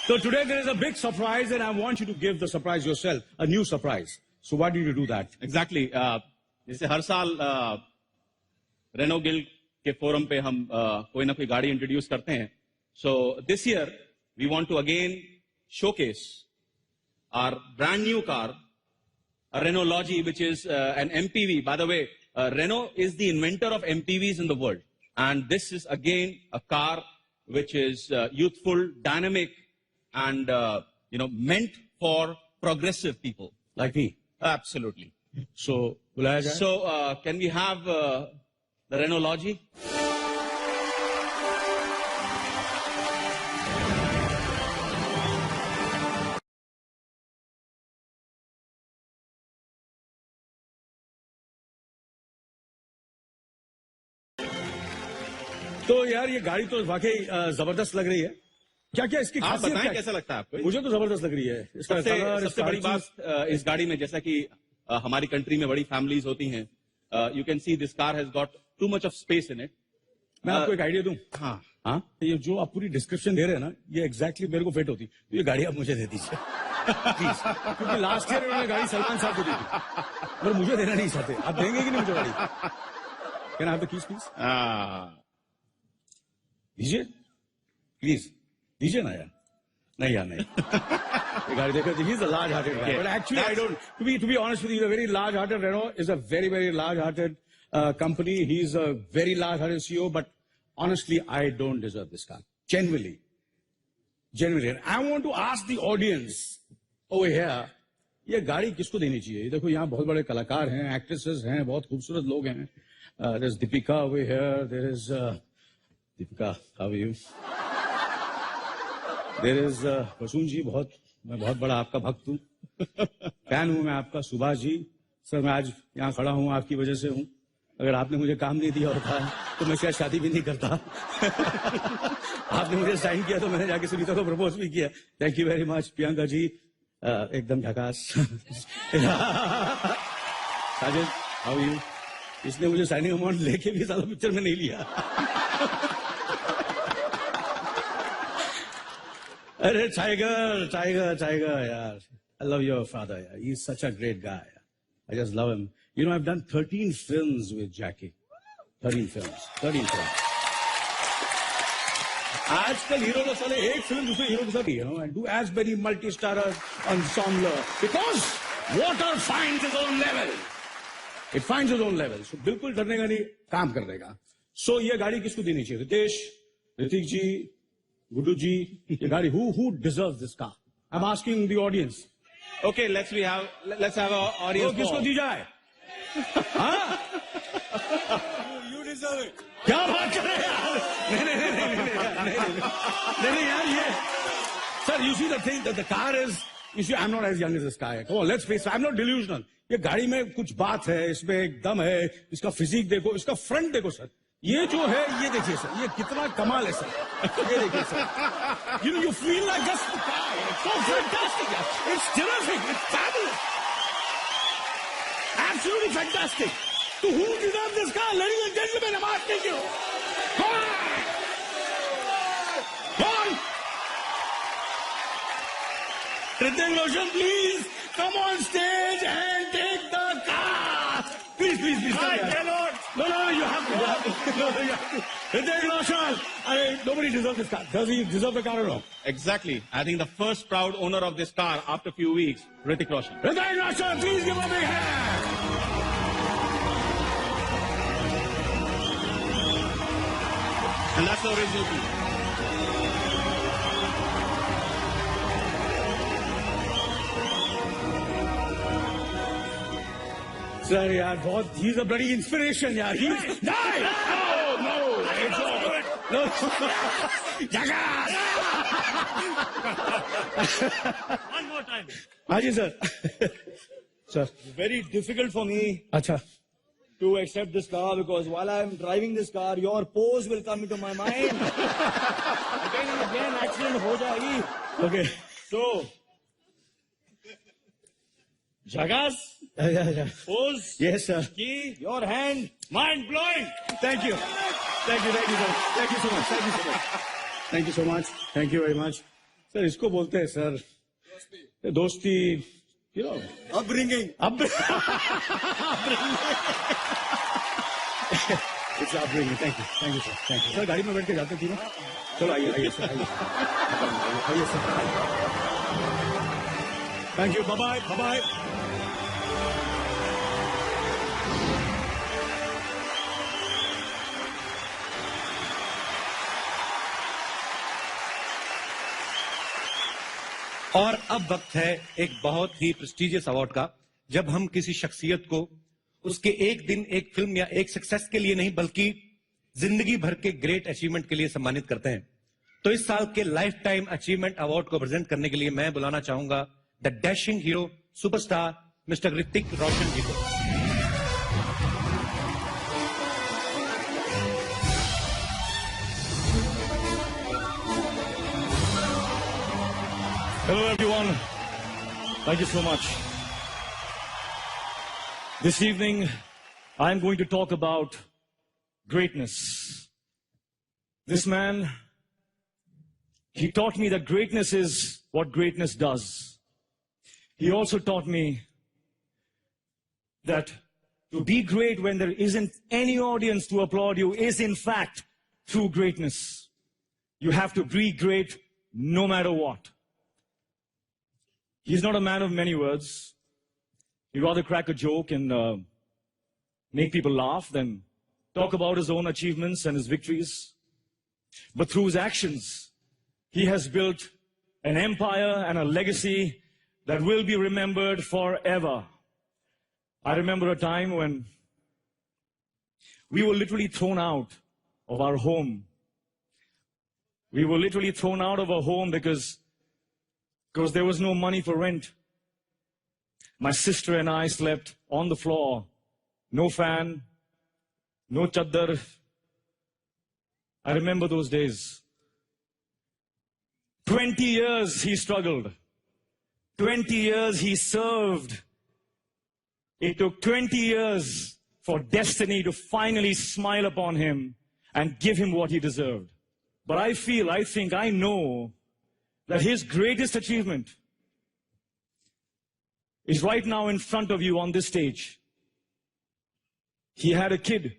So today there is a big surprise and I want you to give the surprise yourself, a new surprise. So why did you do that? Exactly. जैसे हर साल Reno guild के forum पे हम कोई ना कोई गाड़ी introduce करते हैं. So this year we want to again showcase our brand new car, a Renault Logi, which is an MPV. By the way, Renault is the inventor of MPVs in the world. And this is again a car which is youthful, dynamic, and meant for progressive people. Like me? Absolutely. So, bulaya jaye? So, can we have the Renault Logi? तो यार ये गाड़ी तो वाकई जबरदस्त लग रही है. क्या क्या इसकी आप खासियत बताएं क्या? कैसा लगता है आपको? मुझे तो जबरदस्त लग रही है. इसका कलर, सबसे बड़ी बात इस गाड़ी में, जैसा कि हमारी कंट्री में बड़ी फैमिलीज होती हैं, you can see this car has got too much of space in it. मैं आपको एक आइडिया दूं. हाँ, हाँ, ये जो आप पूरी डिस्क्रिप्शन दे रहे हैं ना, ये एग्जैक्टली मेरे को फिट होती. तो ये गाड़ी आप मुझे दे दीजिए प्लीज, क्योंकि लास्ट ईयर उन्होंने गाड़ी सलमान साहब को दी थी, पर मुझे देना नहीं चाहते. आप देंगे कि नहीं मुझे गाड़ी? Can I have the keys please? दीजिए प्लीज, दीजिए ना यार. नहीं यार, नहीं. ये गाड़ी देखो, he is a large-hearted guy. But actually, I don't. To be honest with you, a very large-hearted Renault is a very, very large-hearted company. He's a very large-hearted CEO. But honestly, I don't deserve this car. Genuinely. And I want to ask the audience over here, ये गाड़ी किसको देनी चाहिए? देखो यहाँ बहुत बड़े कलाकार हैं, एक्ट्रेसेस हैं, बहुत खूबसूरत लोग हैं. There's Deepika over here. There is Deepika, how are you? There is वसून जी, मैं बहुत बड़ा आपका भक्त हूँ. फैन हूँ मैं आपका. सुभाष जी, सर मैं आज यहाँ खड़ा हूँ आपकी वजह से हूँ. अगर आपने मुझे काम नहीं दिया होता तो मैं शायद शादी भी नहीं करता. आपने मुझे साइन किया तो मैंने जाके सुनीता को प्रपोज भी किया. Thank you very much. Priyanka ji, एकदम झकास. Sajid, how are you? इसने मुझे साइनिंग अमाउंट लेके भी साला पिक्चर में नहीं लिया. अरे टाइगर यार. I love your father. यार. He's such a great guy. I just love him. You know, I've done 13 films with Jackie. 13 films. आजकल हीरो लोग साले एक फिल्म दूसरे हीरो के साथ, and do as many multi-starrer ensemble because water finds its own level. It finds its own level. So बिल्कुल डरने का नहीं, काम कर देगा. So ये गाड़ी किसको देनी चाहिए? रितेश, ऋतिक जी, Gudu ji, ये गाड़ी who deserves this car? I'm asking the audience. Okay, let's have an audience. तो किसको दी जाए? हाँ? You deserve it. क्या बात कर रहे हैं यार? नहीं यार, ये sir, you see the thing that the car is. You see, I'm not as young as this guy. Come on, let's face it. I'm not delusional. ये गाड़ी में कुछ बात है, इसमें एक दम है. इसका फिजिक देखो, इसका फ्रंट देखो सर. ये जो है, ये देखिए सर, ये कितना कमाल है सर. ये देखिए sir. You feel like just the car. It's so fantastic. It's terrific. It's fabulous. Absolutely fantastic. So who deserves this car? Ladies and gentlemen, I'm asking you. Come on. Come on. Hrithik Roshan, please come on stage and take the car. Please. I cannot. No, you have to. Hrithik Roshan. Nobody deserves this car. Does he deserve the car or not? Exactly. I think the first proud owner of this car after a few weeks, Hrithik Roshan. Hrithik Roshan, please give him a big hand. And that's the original piece. Sir, yaar, he's a bloody inspiration, yaar. He's... No! It's all good. No. Jagat! One more time. Haji, sir. Sir. It's very difficult for me Acha. to accept this car because while I'm driving this car, your pose will come into my mind. Again and again, accident ho jayegi. Okay. So, Jagas, Yeah. pose, Yes, sir. key, your hand, mind blowing. Thank you. Thank you, sir. Thank you so much. Thank you so much. Thank you so much. Thank you very much. Sir इसको बोलते हैं sir दोस्ती, you know. Upbringing. It's upbringing. Thank you sir, thank you. Sir गाड़ी में बैठ के जाते तीनों, चलो आइए सर, आइए sir, thank you, bye bye. और अब वक्त है एक बहुत ही प्रेस्टिजियस अवार्ड का, जब हम किसी शख्सियत को उसके एक दिन, एक फिल्म या एक सक्सेस के लिए नहीं बल्कि जिंदगी भर के ग्रेट अचीवमेंट के लिए सम्मानित करते हैं। तो इस साल के लाइफ टाइम अचीवमेंट अवार्ड को प्रेजेंट करने के लिए मैं बुलाना चाहूंगा the dashing hero superstar mister Hrithik Roshan ji को। Hello everyone. Thank you so much. This evening, I'm going to talk about greatness. This man, he taught me that greatness is what greatness does. He also taught me that to be great when there isn't any audience to applaud you is in fact true greatness. You have to be great no matter what. He's not a man of many words. He'd rather crack a joke and make people laugh than talk about his own achievements and his victories. But through his actions, he has built an empire and a legacy that will be remembered forever. I remember a time when we were literally thrown out of our home. We were literally thrown out of our home because there was no money for rent. My sister and I slept on the floor. No fan, no chaddar. I remember those days. 20 years he struggled. 20 years he served. It took 20 years for destiny to finally smile upon him and give him what he deserved. But I know that his greatest achievement is right now in front of you on this stage. He had a kid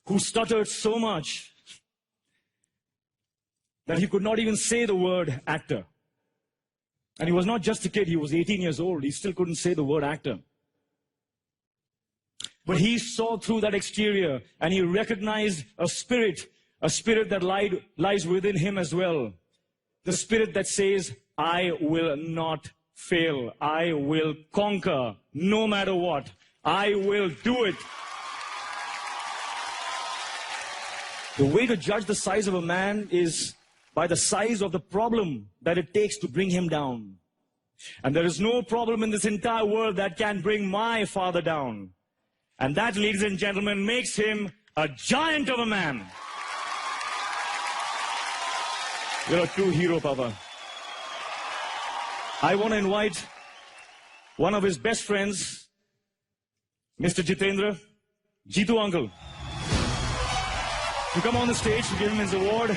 who stuttered so much that he could not even say the word actor. And he was not just a kid, he was 18 years old. He still couldn't say the word actor. But he saw through that exterior and he recognized a spirit that lies within him as well. The spirit that says, I will not fail. I will conquer no matter what. I will do it. The way to judge the size of a man is by the size of the problem that it takes to bring him down. And there is no problem in this entire world that can bring my father down. And that, ladies and gentlemen, makes him a giant of a man. You're a true hero, Papa. I want to invite one of his best friends, Mr. Jitendra, Jitu uncle, to come on the stage to give him his award.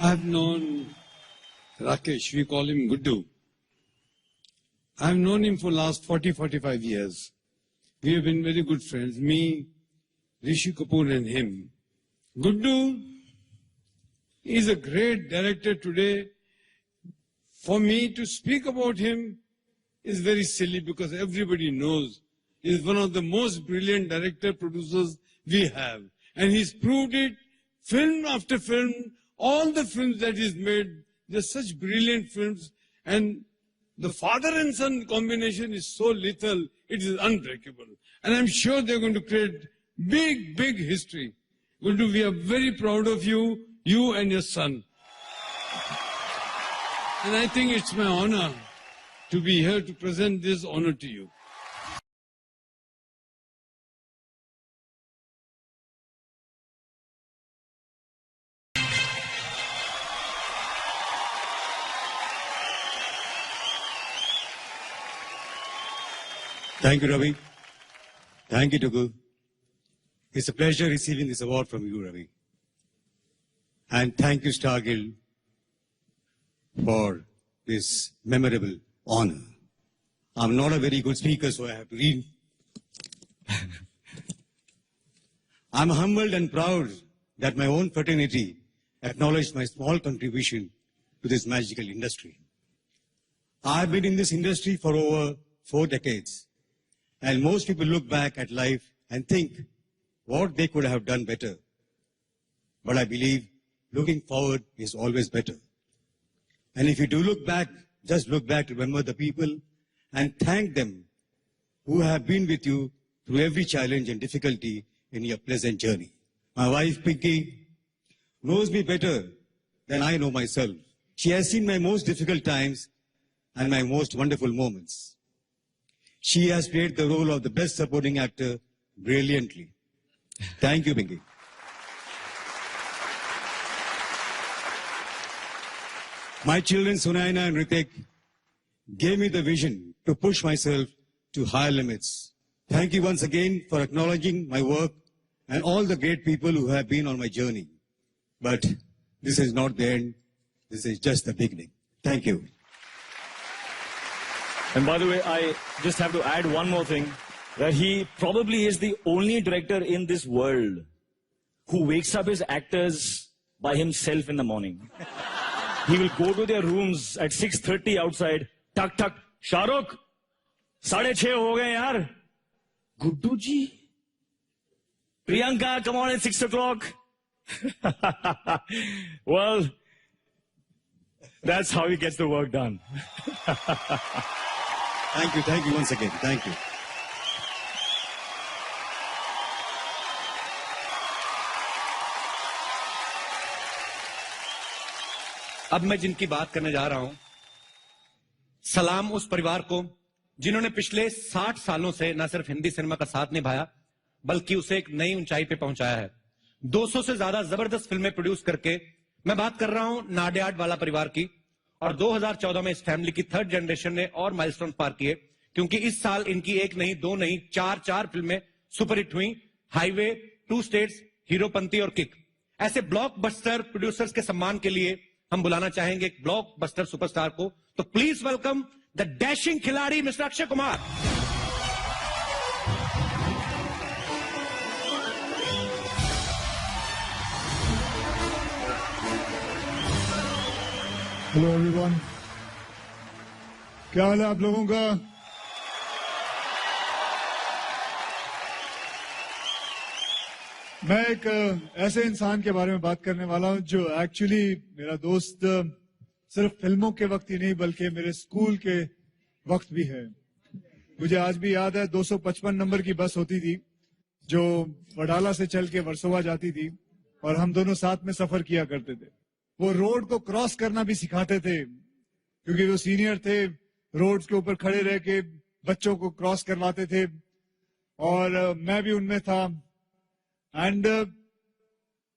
I've known Rakesh, we call him Guddu. I've known him for last 40-45 years. We have been very good friends, me, Rishi Kapoor and him. Guddu is a great director today. For me to speak about him is very silly because everybody knows he's one of the most brilliant director producers we have. And he's proved it film after film. All the films that he's made, they're such brilliant films. And the father and son combination is so lethal, it is unbreakable. And I'm sure they're going to create big, big history. Guddu, we are very proud of you, you and your son. And I think it's my honor to be here to present this honor to you. Thank you, Ravi. Thank you, Tugu. It's a pleasure receiving this award from you, Ravi. And thank you, Star Guild, for this memorable honor. I'm not a very good speaker, so I have to read. I'm humbled and proud that my own fraternity acknowledged my small contribution to this magical industry. I've been in this industry for over 4 decades, and most people look back at life and think what they could have done better. But I believe looking forward is always better. And if you do look back, just look back, remember the people and thank them who have been with you through every challenge and difficulty in your pleasant journey. My wife, Pinky, knows me better than I know myself. She has seen my most difficult times and my most wonderful moments. She has played the role of the best supporting actor brilliantly. Thank you, Pinky. My children, Sunaina and Ritik, gave me the vision to push myself to higher limits. Thank you once again for acknowledging my work and all the great people who have been on my journey. But this is not the end. This is just the beginning. Thank you. And by the way, I just have to add one more thing, that he probably is the only director in this world who wakes up his actors by himself in the morning. He will go to their rooms at 6:30 outside. Tuck, tuck. Shahrukh, 6:30 ho gaye yaar. Guddu ji. Priyanka, come on at 6 o'clock. Well, that's how he gets the work done. Thank you once again. Thank you. अब मैं जिनकी बात करने जा रहा हूं, सलाम उस परिवार को जिन्होंने पिछले 60 सालों से न सिर्फ हिंदी सिनेमा का साथ निभाया, बल्कि उसे एक नई ऊंचाई पे पहुंचाया है। 200 से ज्यादा जबरदस्त फिल्में प्रोड्यूस करके मैं बात कर रहा हूं नाडियाड वाला परिवार की। और 2014 में इस फैमिली की 3rd जनरेशन ने और माइलस्टोन पार किए, क्योंकि इस साल इनकी 1 नहीं 2 नहीं 4 फिल्में सुपरहिट हुई। हाईवे, 2 स्टेट्स, हीरोपंती और किक। ऐसे ब्लॉकबस्टर प्रोड्यूसर्स के सम्मान के लिए हम बुलाना चाहेंगे एक ब्लॉकबस्टर सुपरस्टार को। तो प्लीज वेलकम द डैशिंग खिलाड़ी mister Akshay Kumar. Hello everyone, क्या हाल है आप लोगों का? मैं एक ऐसे इंसान के बारे में बात करने वाला हूं जो एक्चुअली मेरा दोस्त सिर्फ फिल्मों के वक्त ही नहीं बल्कि मेरे स्कूल के वक्त भी है। मुझे आज भी याद है 255 नंबर की बस होती थी जो वडाला से चल के वर्सोवा जाती थी और हम दोनों साथ में सफर किया करते थे। वो रोड को क्रॉस करना भी सिखाते थे क्योंकि वो सीनियर थे, रोड्स के ऊपर खड़े रह के बच्चों को क्रॉस करवाते थे और मैं भी उनमें था। एंड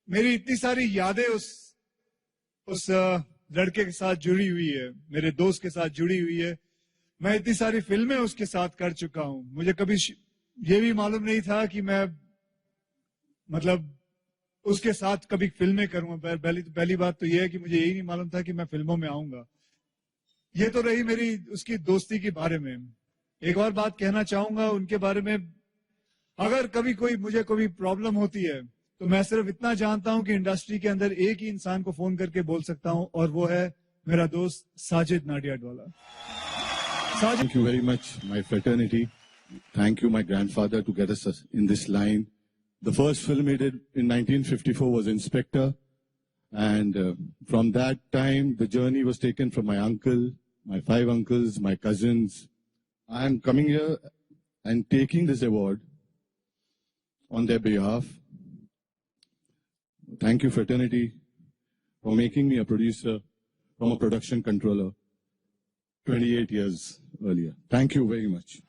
मेरी इतनी सारी यादें उस लड़के के साथ जुड़ी हुई है, मेरे दोस्त के साथ जुड़ी हुई है। मैं इतनी सारी फिल्में उसके साथ कर चुका हूं। मुझे कभी ये भी मालूम नहीं था कि मैं मतलब उसके साथ कभी फिल्में करूंगा। पहली बात तो यह है कि मुझे यही नहीं मालूम था कि मैं फिल्मों में आऊंगा। ये तो रही मेरी उसकी दोस्ती के बारे में। एक और बात कहना चाहूंगा उनके बारे में, अगर कभी मुझे कोई प्रॉब्लम होती है तो मैं सिर्फ इतना जानता हूं कि इंडस्ट्री के अंदर एक ही इंसान को फोन करके बोल सकता हूं और वो है मेरा दोस्त Sajid Nadiadwala. Thank you very much, my fraternity. Thank you, my grandfather, to get us in this line. The first film he did in 1954 was Inspector. And from that time, the journey was taken from my uncle, my 5 uncles, my cousins. I am coming here and taking this award on their behalf. Thank you, fraternity, for making me a producer from a production controller 28 years earlier. Thank you very much.